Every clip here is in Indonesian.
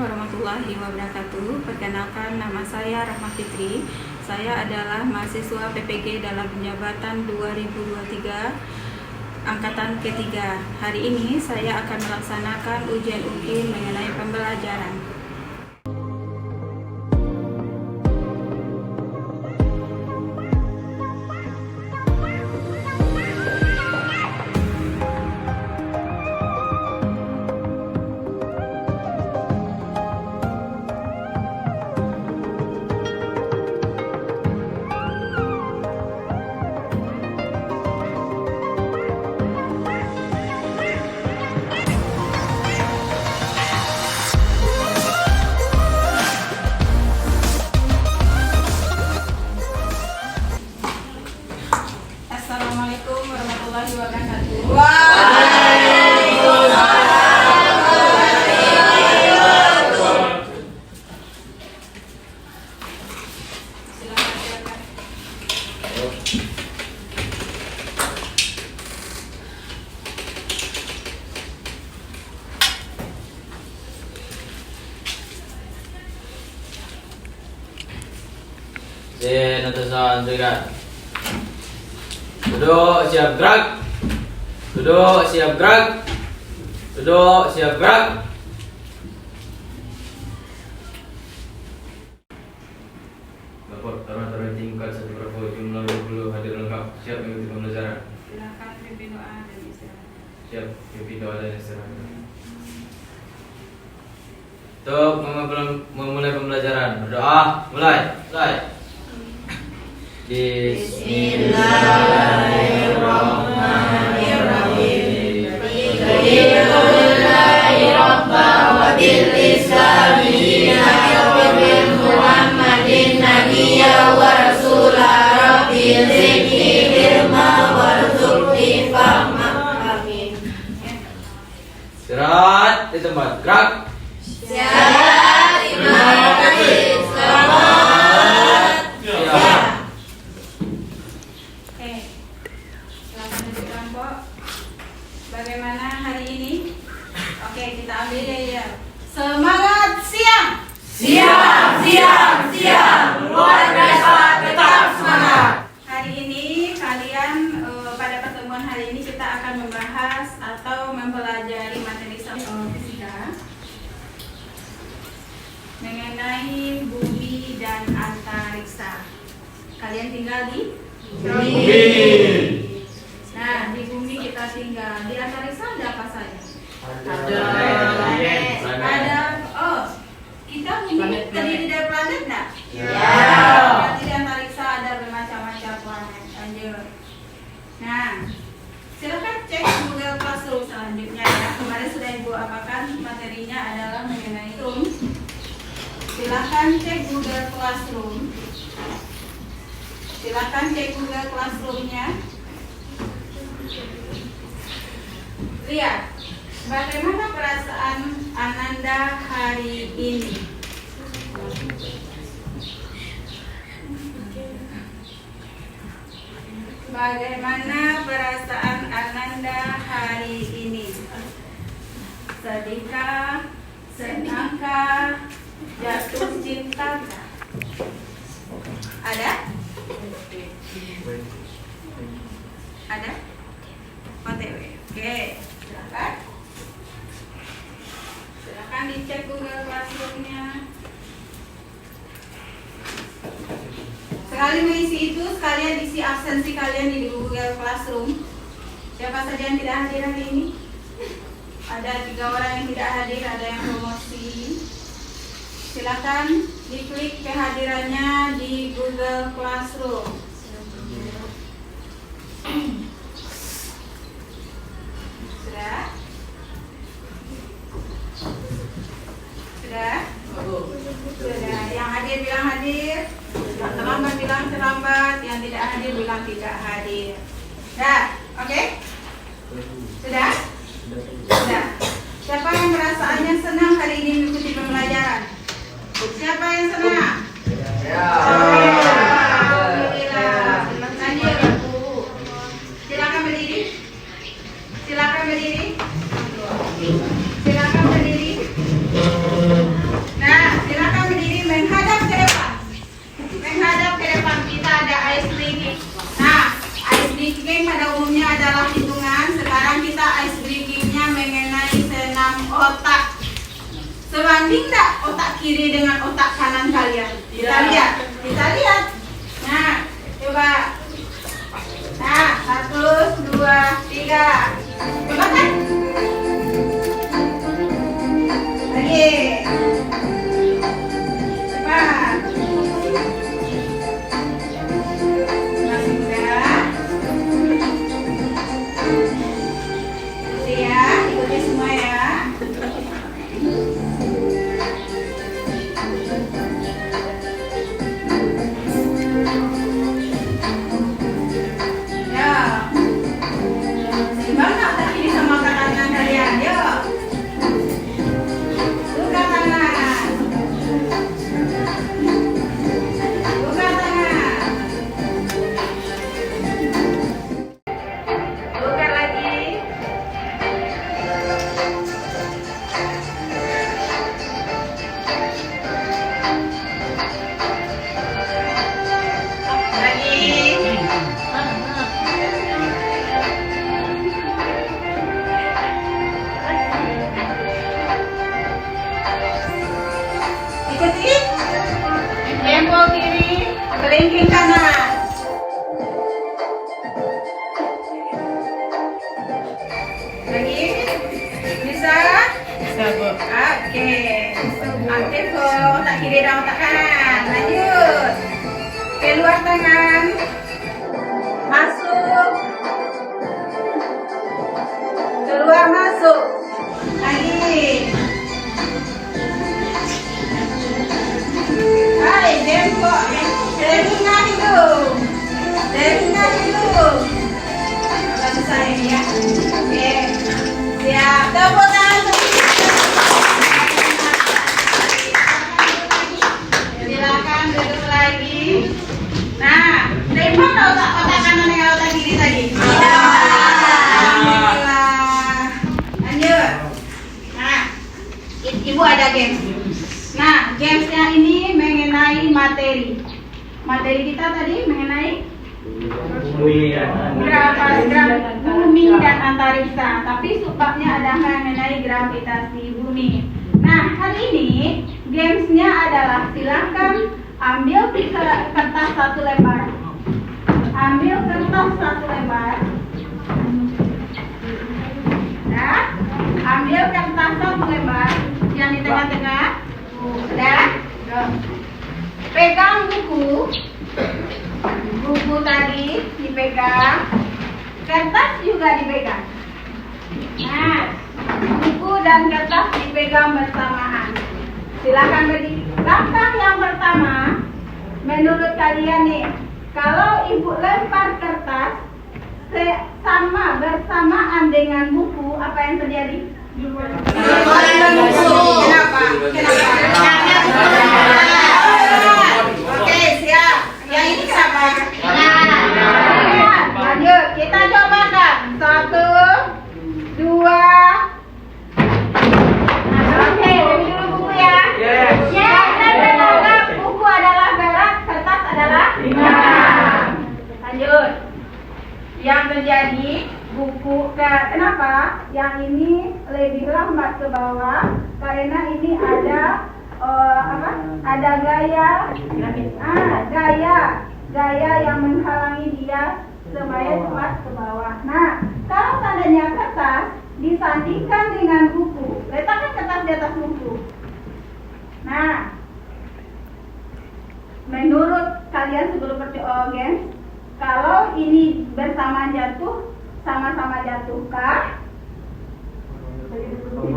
warahmatullahi wabarakatuh. Perkenalkan, nama saya Rahma Fitri. Saya adalah mahasiswa PPG dalam penjabatan 2023 angkatan ketiga. Hari ini saya akan melaksanakan ujian UKIM mengenai pembelajaran. Assalamualaikum warahmatullahi wabarakatuh. Atasan tegak. Duduk siap gerak. Duduk siap gerak. Duduk siap gerak. Lapor taruh tingkat 1 berapa jumlah 20 hadir lengkap. Siap mengikuti pembelajaran. Silakan pimpin doa dan istirahat. Siap pimpin doa dan istirahat. Untuk memulai pembelajaran, berdoa. Mulai. Bismillahirrahmanirrahim. Alhamdulillahi rabbil wa bil islami bil Muhammadin nabiyya wa rasula rabbil zikri ilma warzuqni fahma. Amin. Istirahat di tempat. Gerak. Siap, terima kasih. Selamat. Siap. Silakan duduk kelompok. Bagaimana hari ini? Oke, kita ambil ya. Semangat siang. Siap. Luar biasa, tetap semangat. Hari ini kalian pada pertemuan hari ini kita akan membahas atau mempelajari materi fisika mengenai bumi dan antariksa. Kalian tinggal di Bumi. Nah, di bumi kita tinggal. Di antariksa ada apa saja? Ada. Oh, kita bumi terdiri dari planet enggak? Berarti di antariksa ada bermacam-macam planet. Lanjut. Nah, silakan cek Google Classroom selanjutnya ya. Kemarin sudah Ibu apakan materinya adalah mengenai Zoom. Silakan cek Google Classroom. Silakan cek Google Classroom-nya. Lihat, bagaimana perasaan Ananda hari ini? Bagaimana perasaan Ananda hari ini? Sedihkah? Senangkah? Jatuh cinta? Ada? Ada? OTW. Oke, silakan. Silakan dicek Google Classroom-nya. Sekali mengisi itu, sekalian isi absensi kalian di Google Classroom. Siapa saja yang tidak hadir hari ini? Ada 3 orang yang tidak hadir, ada yang promosi. Silakan diklik kehadirannya di Google Classroom. Sudah? Yang hadir bilang hadir, yang terlambat bilang terlambat, yang tidak hadir bilang tidak hadir. Oke? Sudah? Siapa yang perasaannya senang hari ini mengikuti pembelajaran? Siapa yang senang? Alhamdulillah. Lanjut. Silakan berdiri. Silakan berdiri. Sebanding tak otak kiri dengan otak kanan kalian? Kita lihat. Nah, coba. Nah, 1, 2, 3. Coba kan? Lagi. Cepat. Masih mudah. Ikuti ya, ikuti semua ya. Seimbang tak otak kiri sama otak kanan kalian? Yuk. Buka tangan. Buka tangan. Buka lagi. Ikuti. Tempo kiri, kelingking kanan. Lagi. Bisa? Bisa, Bu. Oke. Aktif otak kiri dan otak kanan. Lanjut. Keluar tangan. Masuk. Keluar masuk. Lagi. Hai, tempo. Telinga dulu. Bantu saya ya. Oke. Siap. Tepuk tangan untuk silakan duduk lagi. Nah, tempo otak kanan dengan otak kiri tadi. Alhamdulillah. Lanjut. Nah, ibu ada game. Nah, gamesnya ini mengenai materi. Materi kita tadi mengenai bumi dan antariksa. Tapi subbabnya ada mengenai gravitasi bumi. Nah, hari ini gamesnya adalah silakan ambil kertas 1 lembar. Ambil kertas 1 lembar. Nah, ambil kertas 1 lembar yang di tengah-tengah. Sudah? Pegang buku tadi dipegang, kertas juga dipegang. Nah, buku dan kertas dipegang bersamaan. Silakan berdiri. Langkah yang pertama, menurut kalian nih, kalau ibu lempar kertas bersamaan dengan buku, apa yang terjadi? Kenapa? Oke, siap. Yang ini siapa? Lanjut, kita coba kan. 1, 2. Oke, beri dulu buku ya. Dan menganggap buku adalah berat, kertas adalah ringan. Lanjut. Yang terjadi buku kenapa? Yang ini lebih lambat ke bawah karena ini ada ada gaya yang menghalangi dia supaya cepat ke bawah. Nah, kalau seandainya kertas disandingkan dengan buku, letakkan kertas di atas buku. Nah, menurut kalian sebelum game, kalau ini bersama jatuh, sama-sama jatuhkah?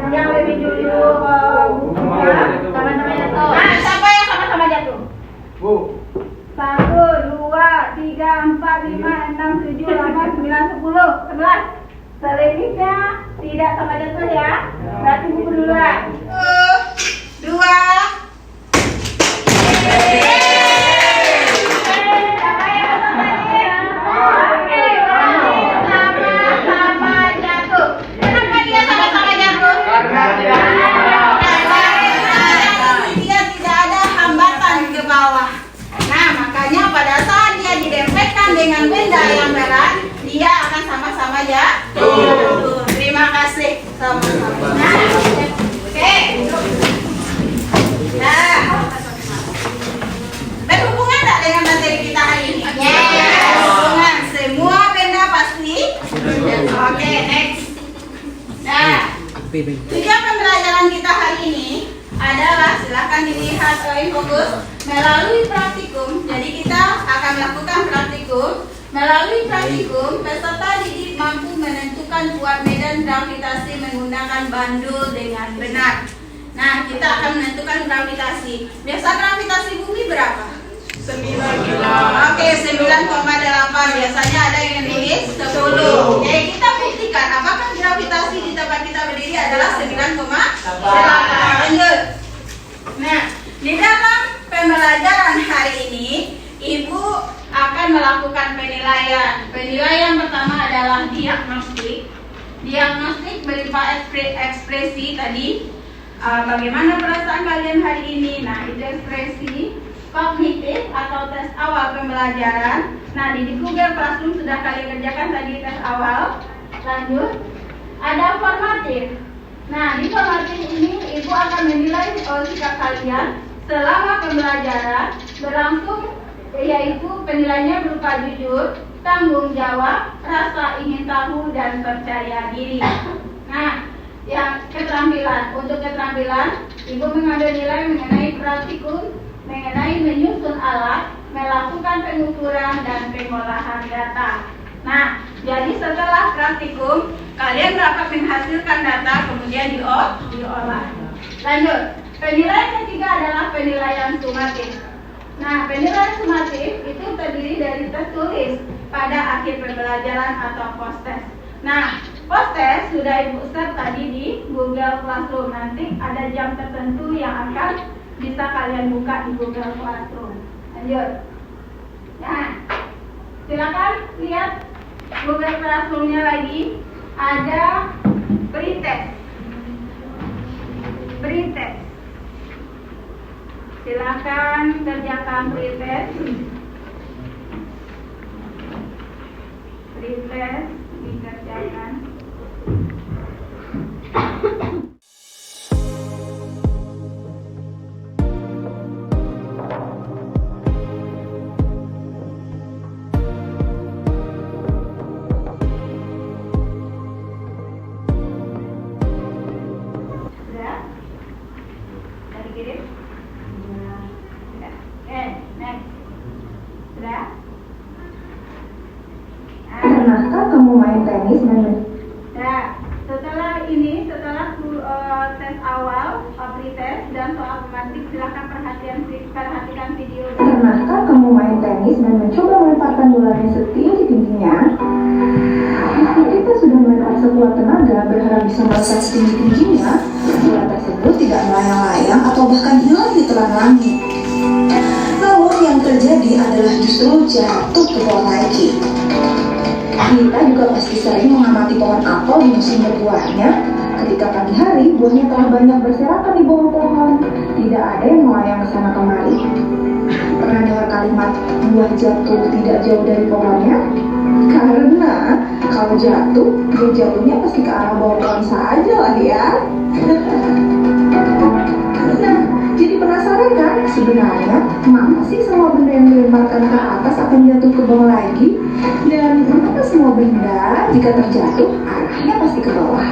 Yang lebih dulu sama-sama jatuh. Nah, siapa yang sama-sama jatuh? Bu. 1, 2, 3, 4, 5, 6, 7, 8, 9, 10, 11. Selebihnya tidak sama jatuh ya. Berarti buku duluan. 1, 2. Dengan benda yang berat, dia akan sama-sama jatuh. Terima kasih sama-sama. Nah, oke. next. Nah, tujuan pembelajaran kita hari ini adalah, silakan dilihat fokus, melalui praktikum. Jadi kita akan melakukan praktikum. Melalui praktikum, peserta didik mampu menentukan kuat medan gravitasi menggunakan bandul dengan benar. Nah, kita akan menentukan gravitasi. Biasa gravitasi bumi berapa? 9. Oke, 9,8. Biasanya ada yang nulis 10. Oke, kita buktikan apakah gravitasi di tempat kita berdiri adalah 9,8. Lanjut. Nah, di dalam pembelajaran hari ini, Ibu akan melakukan penilaian. Penilaian pertama adalah diagnostik. Diagnostik berupa ekspresi tadi. Bagaimana perasaan kalian hari ini? Nah, itu ekspresi. Kognitif atau tes awal pembelajaran. Nah, di Google Classroom sudah kalian kerjakan tadi tes awal. Lanjut. Ada formatif. Nah, di formatif ini Ibu akan menilai sikap kalian selama pembelajaran berlangsung, yaitu penilaiannya berupa jujur, tanggung jawab, rasa ingin tahu, dan percaya diri. Nah, yang keterampilan. Untuk keterampilan, Ibu mengambil nilai mengenai praktikum, mengenai menyusun alat, melakukan pengukuran, dan pengolahan data. Nah, jadi setelah praktikum, kalian dapat menghasilkan data, kemudian diolah. Lanjut. Penilaian ketiga adalah penilaian sumatif. Nah, penilaian sumatif itu terdiri dari tes tulis pada akhir pembelajaran atau post-test. Nah, post-test sudah Ibu set tadi di Google Classroom. Nanti ada jam tertentu yang akan bisa kalian buka di Google Classroom. Lanjut. Nah, silakan lihat Google Classroom-nya lagi. Ada pretest. Pretest. Silakan kerjakan pretest. Pretest dikerjakan. Pernahkah kamu main tenis dan Nah, setelah tes awal, pretest dan soal tematik, silakan perhatikan video. Pernahkah kamu main tenis dan mencoba melemparkan bolanya setinggi-tingginya? Meski kita sudah menekan sekuat tenaga berharap bisa melesat setinggi-tingginya, bola tersebut tidak melayang-layang atau bahkan hilang di telan langit. Namun yang terjadi adalah justru jatuh ke bawah lagi. Kita juga pasti sering mengamati pohon apel di musim berbuahnya. Ketika pagi hari, buahnya telah banyak berserakan di bawah pohon. Tidak ada yang melayang ke sana kemari. Pernah dengar kalimat buah jatuh tidak jauh dari pohonnya? Karena kalau jatuh, dia jatuhnya pasti ke arah bawah pohon saja lah ya. Nah, jadi penasaran kan? Sebenarnya, mengapa sih semua benda yang dilemparkan ke atas akan jatuh ke bawah lagi? Dan mengapa semua benda jika terjatuh, arahnya pasti ke bawah?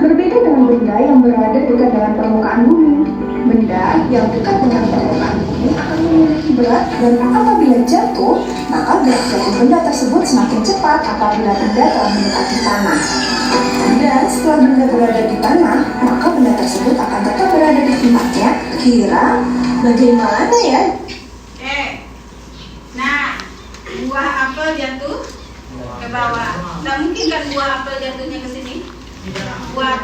Berbeda dengan benda yang berada dekat dengan permukaan bumi. Benda yang dekat dengan permukaan bumi akan memiliki berat, dan apabila jatuh, maka gerak jatuh benda tersebut semakin cepat apabila benda telah mendekati tanah. Dan setelah benda berada di tanah, maka benda tersebut akan tetap berada di tempatnya. Kira bagaimana ya? Nah, buah apel jatuh ke bawah. Tidak mungkin kan buah apel jatuhnya ke sini? Buah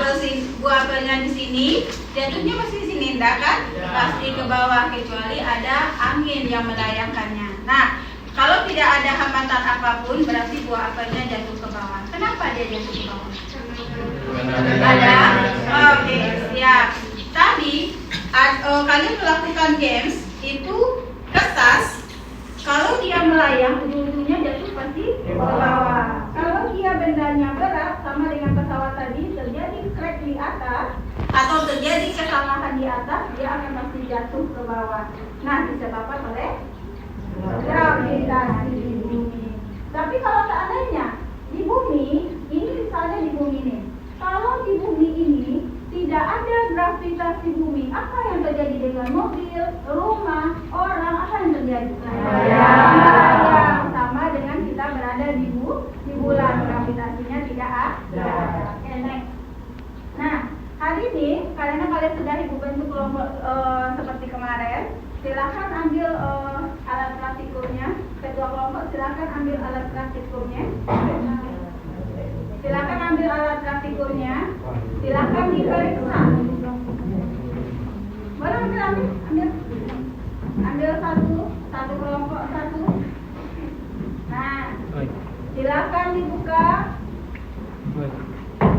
apelnya di sini, jatuhnya pasti di sini, enggak kan? Pasti ke bawah, kecuali ada angin yang melayangkannya. Nah, kalau tidak ada hambatan apapun, berarti buah apelnya jatuh ke bawah. Kenapa dia jatuh ke bawah? Ada? Oke, siap. Tadi kalian melakukan games itu kertas. Kalau dia melayang, ujung-ujungnya jatuh pasti ke bawah. Kalau dia bendanya berat, sama dengan pesawat tadi, terjadi crack di atas atau terjadi kesalahan di atas, dia akan pasti jatuh ke bawah. Nah, disebabkan oleh gravitasi di bumi. Tapi kalau seandainya di bumi, ini misalnya di bumi ini, kalau di bumi ini tidak ada gravitasi bumi, apa yang terjadi dengan mobil, rumah, orang, apa yang terjadi? Yang sama dengan kita berada di bulan, gravitasinya tidak ada. Oke, next. Nah, hari ini karena kalian sudah ibu bentuk kelompok seperti kemarin, silakan ambil alat praktikumnya. Ketua kelompok silakan ambil alat praktikumnya. Silakan ambil alat praktikumnya. Silakan diperiksa. Boleh ambil satu kelompok satu. Nah, silakan dibuka.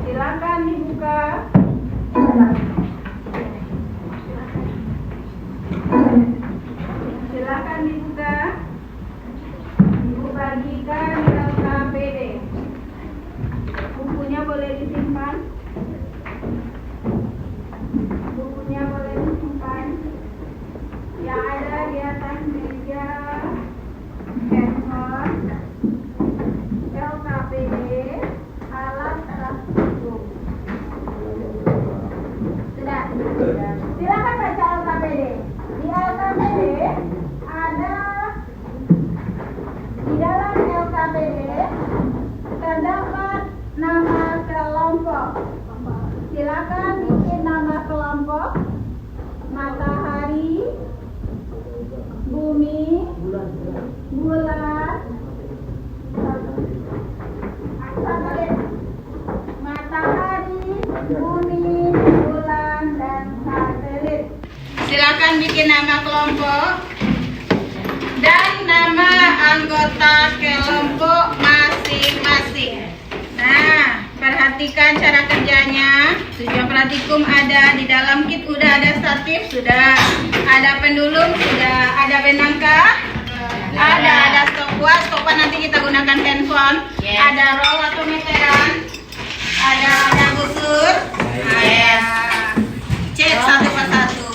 Silakan dibuka. Silakan dibuka. Ibu bagikan LKPD. Bukunya boleh disimpan. Bukunya boleh disimpan. Yang ada di atas meja, handphone, LKPD, alat praktikum. Sudah. Silakan baca LKPD. Di LKPD ada, di dalam LKPD terdapat nama kelompok. Silakan bikin nama kelompok. Matahari, bumi, bulan, matahari, bumi, bulan, dan satelit. Silakan bikin nama kelompok dan nama anggota kelompok masing-masing. Nah, perhatikan cara kerjanya. Tujuan praktikum ada di dalam kit, udah ada statif, sudah ada pendulum, sudah ada benangka, ada stopwatch nanti kita gunakan handphone, ada roll atau meteran, ada busur, ada cek satu persatu.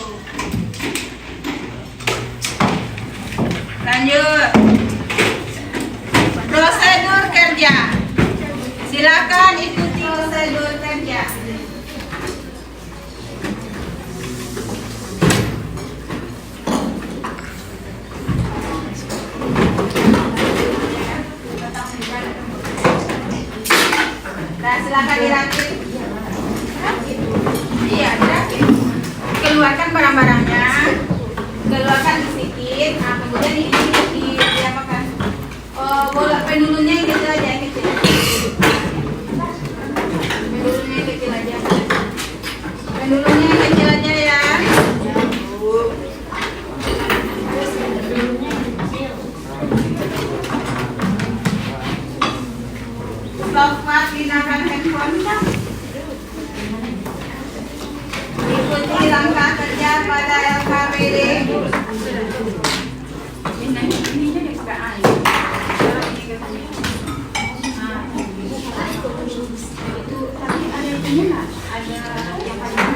Lanjut. Prosedur kerja. Silakan ikuti prosedur kerja. Nah, silakan dirakit. Iya, dirakit. Keluarkan barang-barangnya. Keluarkan sedikit. Nah, kemudian ini diapakan? Bola pendulumnya yang kecil aja, yang kecil. Pendulumnya yang kecil aja. Pendulumnya yang kecil aja ya. Stopwatch, gunakan handphone. Ikuti langkah kerja pada LKPD. Ininya dipakai air. Itu tapi ada itunya nggak? Ada yang panjang?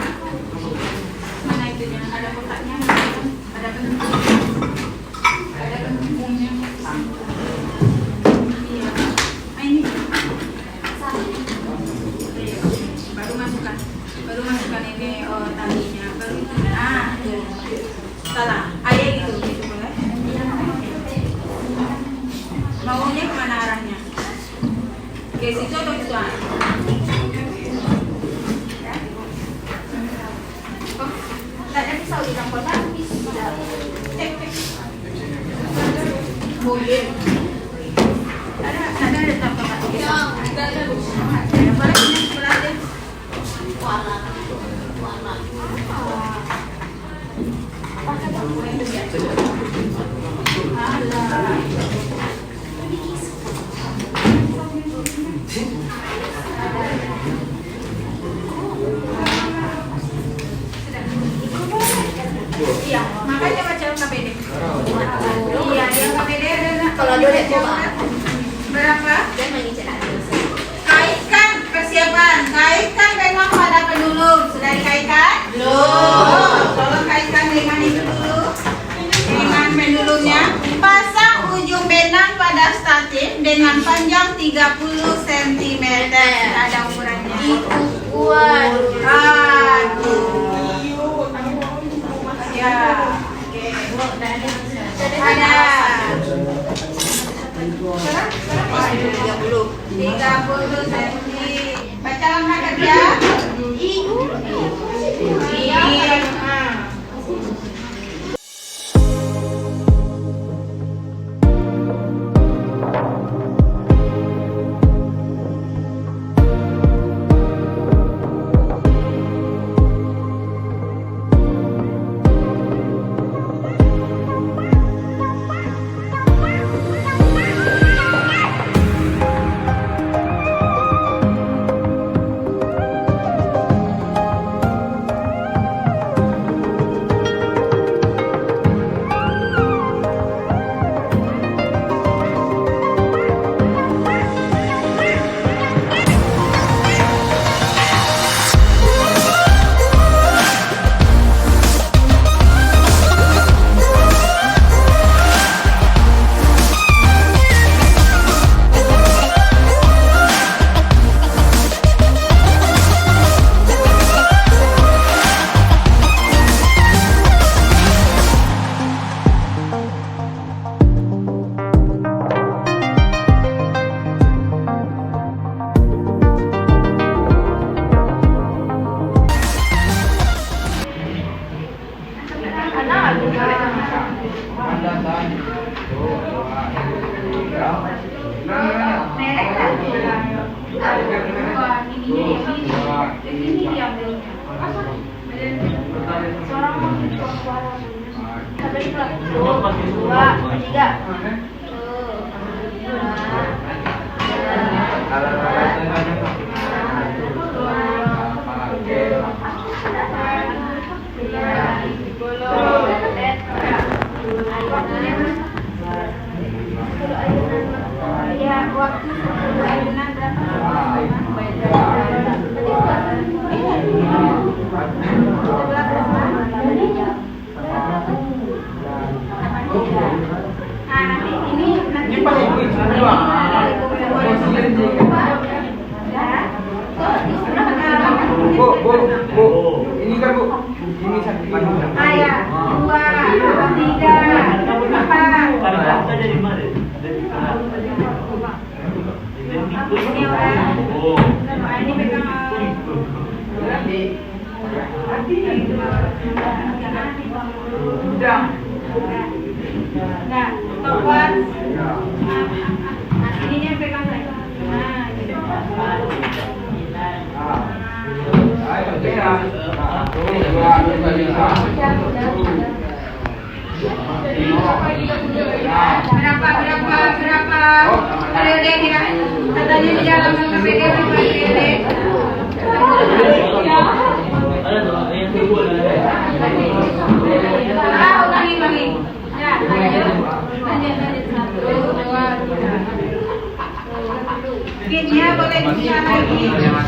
Mana itunya? Ada kotaknya? Ada penunjuknya? Ada penunjuknya? Iya. Ini. Baru masukkan ini talinya. Baru itu. Salah. Ayah gitu boleh? Maunya kemana arahnya? Ke situ atau ke sana? Oh, tidak ada pisau di campur habis. Cek. Boleh. Ada tampang atau pisau? Boleh ini sebelah deh. Warna. Iya, makanya baca LKPD. Iya, di LKPD ada. Kalau ada coba. Berapa? Kaitkan persiapan. Kaitkan benang pada pendulum. Sudah dikaitkan? Belum. Tolong kaitkan benang itu dulu. Dengan pendulumnya. Pasang ujung benang pada statif dengan panjang 30 cm. Ada ukurannya. Aduh. Ya. Oke. Ada 30 cm. Baca langkah kerja. Ini kan Bu, ini sakit Ayah, 2, 3, 4. Dari mana? Ini orang. Ini pegang. Nah, topan. Ininya pegang saya. Nah, gitu. Berapa? Ada kira katanya di dalam KPK ulangi. Ya, lanjut 1, 2, 3. Kitnya boleh dibuka lagi.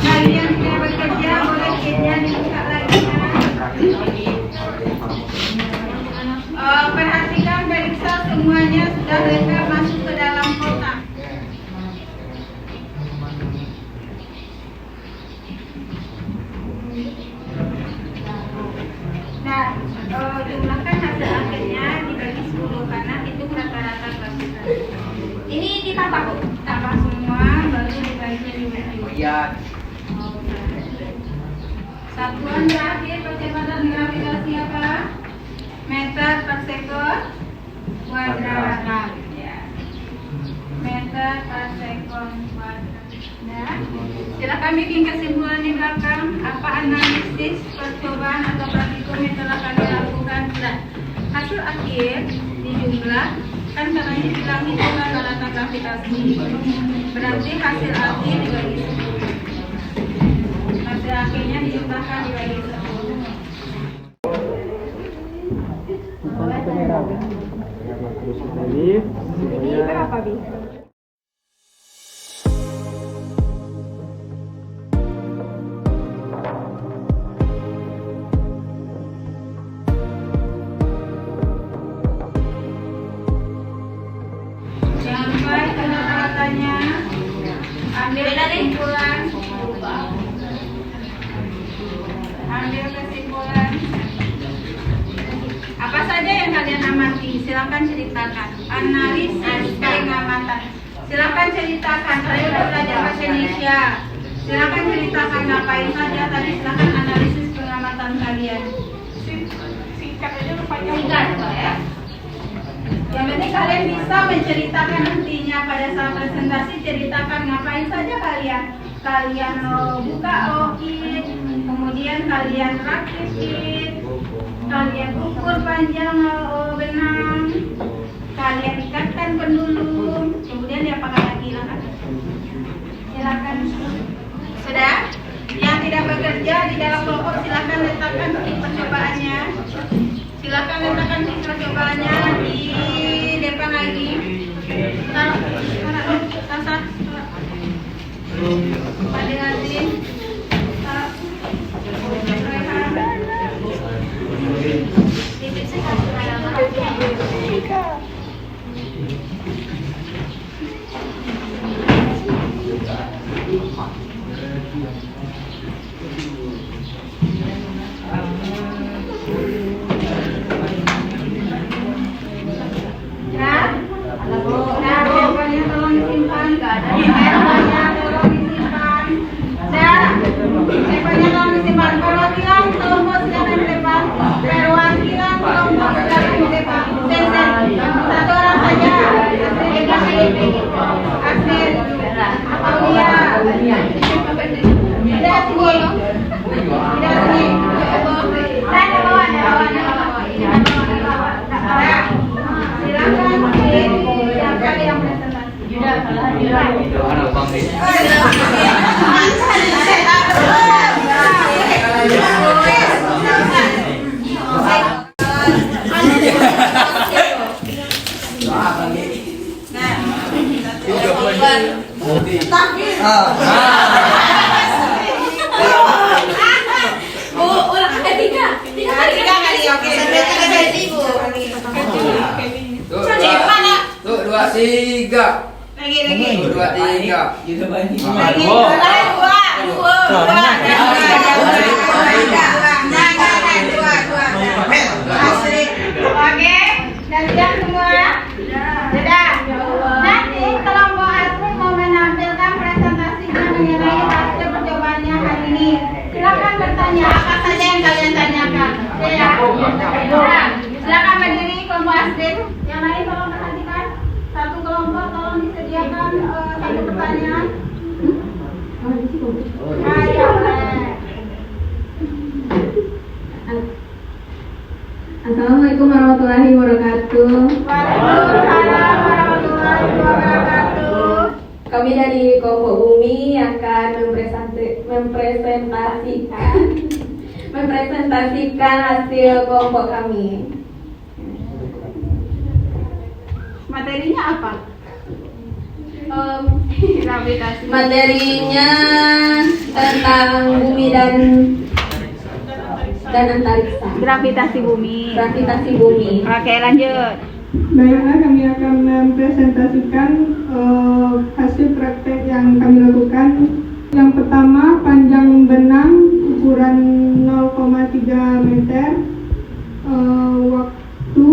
Kalian yang bekerja boleh kitnya dibuka lagi. Perhatikan periksa semuanya sudah lengkap masuk ke dalam kotak. Nah, jumlahkan hasil akhirnya dibagi 10 karena itu rata-rata klasifikasi. Ini ditambah, tambah semua baru dibagi 20. Iya. Satuan terakhir percepatan gravitasi apa? Meter per sekon kuadrat. Ya. Meter per sekon kuadrat. Nah, silakan bikin kesimpulan di belakang. Apa analisis percobaan atau praktikum yang telah kami lakukan? Nah, hasil akhir dijumlah kan caranya bilang itu rata-rata gravitasi. Berarti hasil akhir dibagi 10. Hasil akhirnya dijumlahkan dibagi 10. Ini berapa, Bi? Jangan lupa Ambil kesimpulan. Ambil kesimpulan. Apa saja yang kalian amati? Silakan ceritakan. Analisis pengamatan. Silakan ceritakan. Kalian udah belajar bahasa Indonesia. Silakan ceritakan ngapain saja tadi. Silakan analisis pengamatan kalian. Singkat aja rupanya. Singkat ya. Yang penting kalian bisa menceritakan nantinya pada saat presentasi, ceritakan ngapain saja kalian. Kalian buka OIT, kemudian kalian rakit it, kalian ukur panjang benang, kalian ikatkan pendulum, kemudian diapakan lagi? Silakan. Sudah? Yang tidak bekerja di dalam kelompok silakan letakkan titik percobaannya. Silakan letakkan titik percobaannya di depan lagi. Taruh. Pada Azim. Silakan berdiri kelompok asli. Yang lain tolong perhatikan. Satu kelompok tolong disediakan satu pertanyaan. Assalamualaikum warahmatullahi wabarakatuh. Waalaikumsalam warahmatullahi wabarakatuh. Kami dari kelompok Bumi akan mempresentasikan hasil kelompok kami. Materinya apa? Gravitasi. Materinya tentang bumi dan antariksa. Gravitasi bumi. Gravitasi bumi. Oke, lanjut. Baiklah, kami akan mempresentasikan hasil praktek yang kami lakukan. Yang pertama, panjang benang ukuran 0,3 meter, waktu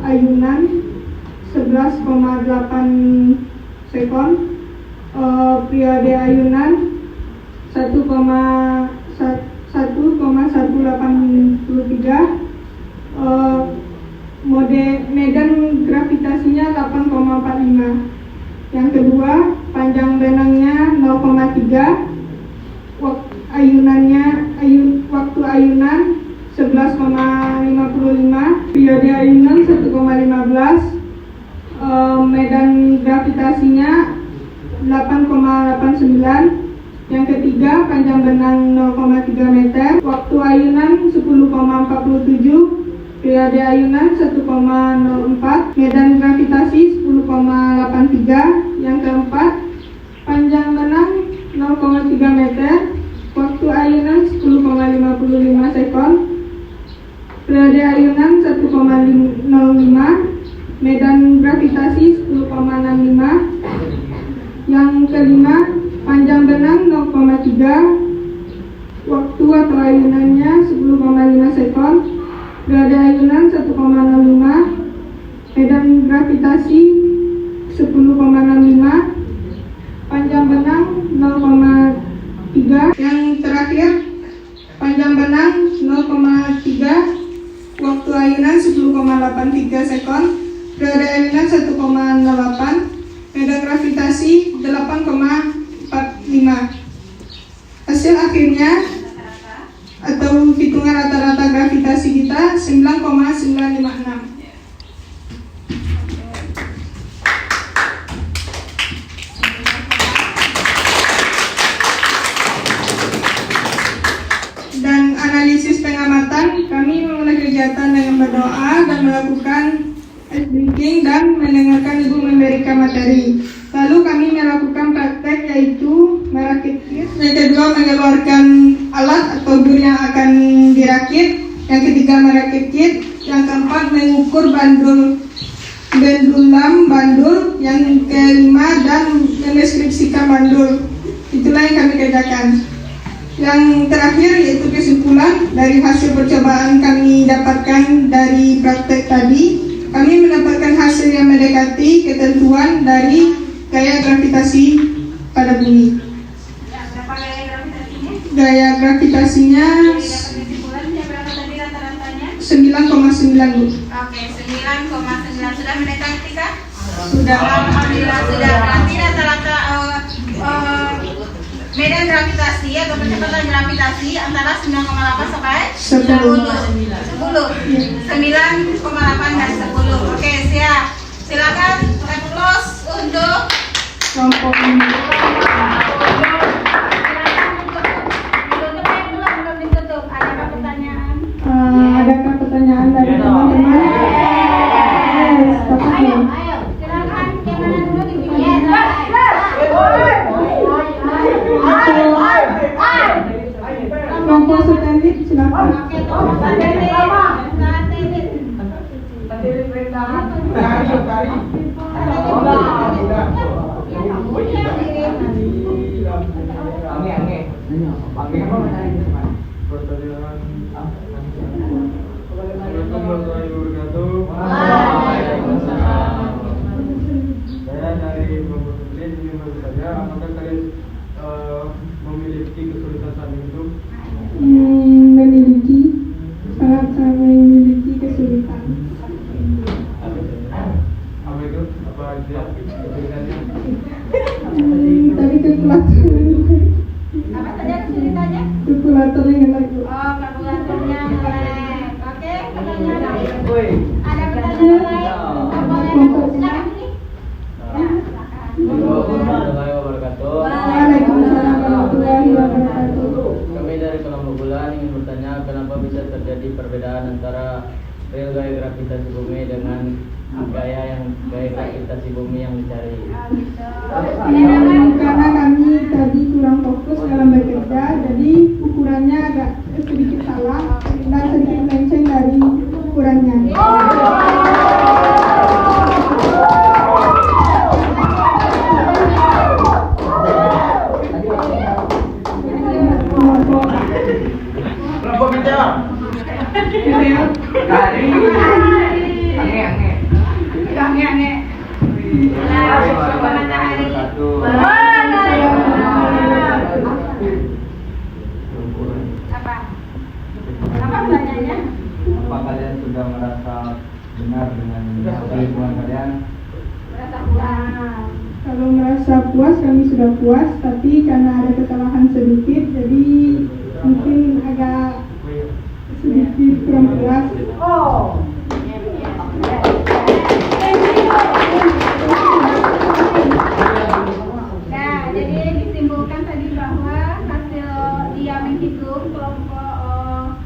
ayunan 11,8 sekon, periode ayunan 1,183, mode medan gravitasinya 8,45. Yang kedua, panjang benangnya 0,3, waktu ayunan 11,55, periode ayunan 1,15, medan gravitasinya 8,89. Yang ketiga, panjang benang 0,3 meter, waktu ayunan 10,47, periode ayunan 1,04, medan gravitasi 10,83. Yang keempat, panjang benang 0,3 meter, waktu ayunan 10,55 sekon, periode ayunan 1,05, medan gravitasi 10,65. Yang kelima, Panjang benang 0,3, waktu atau ayunannya 10,5 sekon, periode ayunan 1,05, medan gravitasi 10,65, panjang benang 0,3. Yang terakhir, panjang benang 0,3, waktu ayunan 10,83 sekon, periode ayunan 1,08, medan gravitasi 8,45. Hasil akhirnya atau hitungan rata-rata gravitasi kita 9,956. Dan analisis pengamatan, kami memulai kegiatan dengan berdoa dan melakukan ice breaking dan mendengarkan ibu memberikan materi. Lalu kami melakukan praktek, yaitu merakit kit. Yang kedua, mengeluarkan alat atau dur yang akan dirakit. Yang ketiga, merakit kit. Yang keempat, mengukur bendulam bandul. Yang kelima, dan mendeskripsikan bandul. Itulah yang kami kerjakan. Yang terakhir yaitu kesimpulan dari hasil percobaan kami dapatkan dari praktek tadi. Kami mendapatkan hasil yang mendekati ketentuan dari gaya gravitasi pada bumi. Berapa gaya gravitasinya? Gaya gravitasinya Kesimpulannya berapa tadi rata-ratanya? 9,9, Bu. Oke, 9,9. Sudah mendekati kah? Sudah. Alhamdulillah sudah. Berarti rata-rata medan gravitasi atau percepatan gravitasi antara 9,8 sampai 10. 9,8 dan 10. Oke, siap. Silakan close untuk Kelompok ini. belum ditutup. Ada pertanyaan? Adakah pertanyaan dari teman-teman? Silakan yang mana dulu dibimbing? Kelompok Sutendit, silakan. Oke, kelompok Sutendit. Saya dari kelompok Sutendit ingin bertanya, apakah kalian memiliki kesulitan saat hidup? Memiliki, sangat memiliki kesulitan. Apa itu? Apa dia kesulitannya? Tadi kalkulator. Apa saja kesulitannya? Kalkulatornya ngelak. Oh, kalkulatornya ngelek. Oke, pertanyaan lain. Ada pertanyaan lain? Silakan ini. Warahmatullahi wabarakatuh. Waalaikumsalam warahmatullahi wabarakatuh. Kami dari kelompok bulan ingin bertanya kenapa bisa terjadi perbedaan antara real gaya gravitasi bumi dengan gaya gravitasi bumi yang dicari. Karena kami tadi kurang fokus dalam bekerja, jadi ukurannya agak sedikit salah dan sedikit melenceng dari ukurannya. Kelompok bicara. Aneh-aneh. Matahari. Apa? Apa pertanyaannya? Apa kalian sudah merasa benar dengan lingkungan kalian? Merasa puas. Kalau merasa puas, kami sudah puas, tapi karena ada kesalahan sedikit, jadi mungkin agak sedikit kurang puas. Nah, jadi disimpulkan tadi bahwa hasil dia menghitung kelompok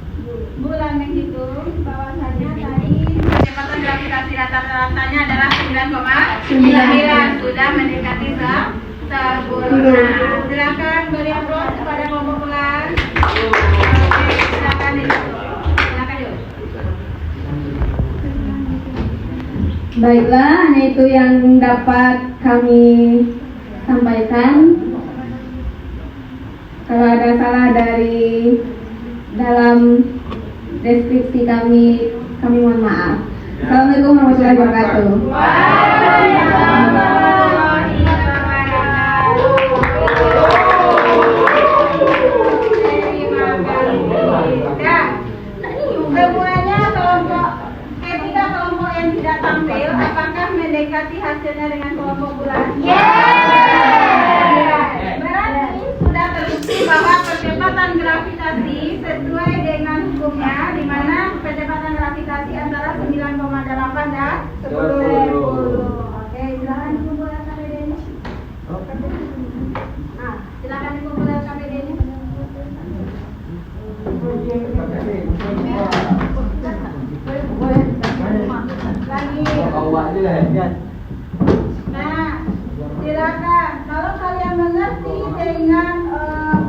bulan menghitung bahwasanya tadi kecepatan gravitasi rata-ratanya adalah 9,9 sudah mendekati 10. Silakan beri aplaus kepada kelompok bulan. Oke, silakan yuk. Baiklah, hanya itu yang dapat kami sampaikan. Kalau ada salah dari dalam deskripsi kami mohon maaf. Assalamualaikum warahmatullahi wabarakatuh. Semuanya kelompok ketiga kelompok yang tidak tampil, apakah mendekati hasilnya dengan kelompok bulan? Berarti sudah terbukti bahwa percepatan gravitasi sesuai dengan hukumnya, di mana percepatan gravitasi antara 9,8 dan 10. Oke, silakan dikumpulkan KPD-nya. Nah, silakan dikumpulkan KPD-nya. Nah, silakan. Kalau kalian mengerti dengan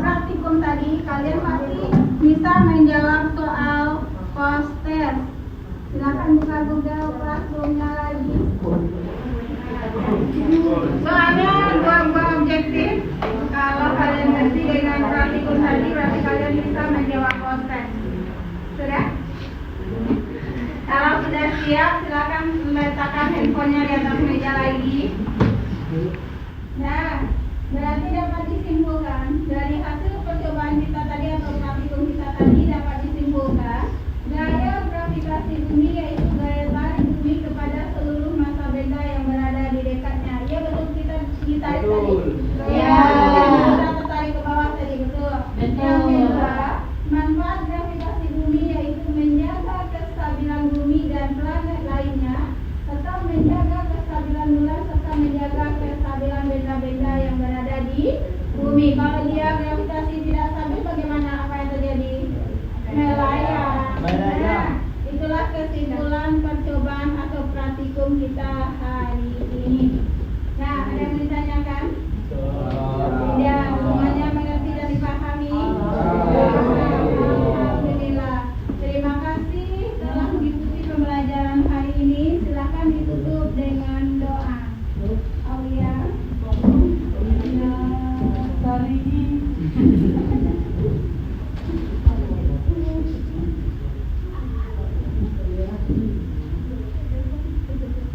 praktikum tadi, kalian pasti bisa menjawab soal post test. Silakan buka Google Classroom-nya lagi. Soalnya dua objektif. Kalau kalian ngerti dengan praktikum tadi, berarti kalian bisa menjawab post test. Sudah? Kalau sudah siap, silakan letakkan handphonenya di atas meja lagi. Nah, berarti dapat disimpulkan dari hasil percobaan kita tadi atau praktikum kita tadi dapat disimpulkan gaya gravitasi bumi yaitu gaya tarik bumi kepada seluruh massa benda yang berada di dekatnya. Ya betul, kita ditarik tadi. Ya, kita tertarik ke bawah tadi, betul. Yang kedua, manfaat gravitasi bumi yaitu menjaga kestabilan bumi dan planet lainnya, serta menjaga kestabilan bulan serta menjaga kestabilan benda-benda yang berada di bumi. Kalau dia gravitasi tidak stabil, bagaimana apa yang terjadi? Melayang. Nah, itulah kesimpulan percobaan atau praktikum kita hari ini. Nah, ada yang ditanyakan? Ya, semuanya mengerti dan dipahami? Alhamdulillah. Terima kasih telah mengikuti pembelajaran hari ini. Silakan ditutup dengan doa. Aulia.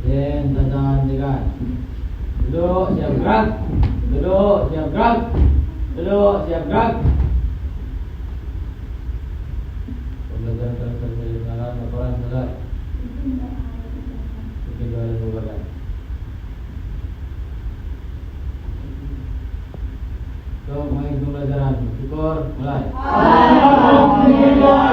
Dan tangan tinggal. Duduk, siap gerak. Duduk, siap gerak. Duduk, siap gerak. Pembelajaran terkait laporan selesai. Bikin doa dan bubarkan. So, mengikuti pembelajaran. Syukur, mulai. Alhamdulillah.